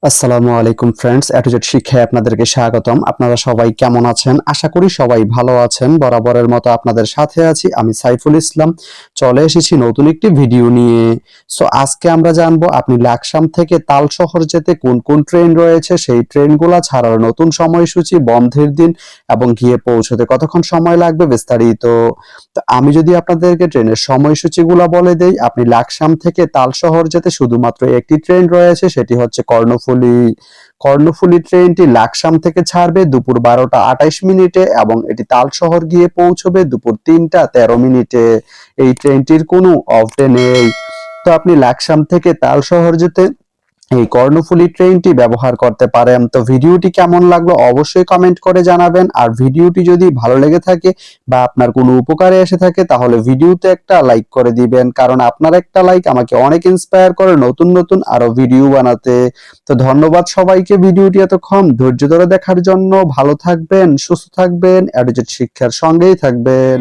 আসসালামু আলাইকুম friends, A to Z শিক্ষায় আপনাদেরকে স্বাগতম। আপনারা সবাই কেমন আছেন? আশা করি সবাই ভালো আছেন। বরাবরের মতো আপনাদের সাথে আছি আমি সাইফুল ইসলাম। চলে এসেছি নতুন একটি ভিডিও নিয়ে। আজকে আমরা জানবো আপনি লাকসাম থেকে তাল শহর যেতে কোন কোন ট্রেন রয়েছে, সেই ট্রেনগুলা ছাড়ার নতুন সময়সূচি, বন্ধের দিন এবং গিয়ে পৌঁছতে কতক্ষণ সময় লাগবে বিস্তারিত। তো আমি যদি আপনাদেরকে ট্রেনের সময়সূচিগুলো বলে দেই, আপনি লাকসাম থেকে তাল শহর যেতে শুধুমাত্র একটি ট্রেন রয়েছে, সেটি হচ্ছে কর্ণফুলী ট্রেনটি লাকসাম থেকে ছাড়বে দুপুর 12টা 28 মিনিটে এবং এটি তাল শহর গিয়ে পৌঁছবে দুপুর 3টা 13 মিনিটে। এই ট্রেনটির কোনো অফ ডে নেই। তো আপনি লাকসাম থেকে তাল শহর যেতে এই কর্ণফুলী ট্রেনটি ব্যবহার করতে পারেন। তো ভিডিওটি কেমন লাগলো অবশ্যই কমেন্ট করে জানাবেন। আর ভিডিওটি যদি ভালো লেগে থাকে বা আপনার কোনো উপকারে এসে থাকে তাহলে ভিডিওতে একটা লাইক করে দিবেন, কারণ আপনার একটা লাইক আমাকে অনেক ইন্সপায়ার করে নতুন নতুন আরো ভিডিও বানাতে। তো ধন্যবাদ সবাইকে ভিডিওটি এতক্ষণ ধৈর্য ধরে দেখার জন্য। ভালো থাকবেন, সুস্থ থাকবেন, এডুকেট শিক্ষার সঙ্গেই থাকবেন।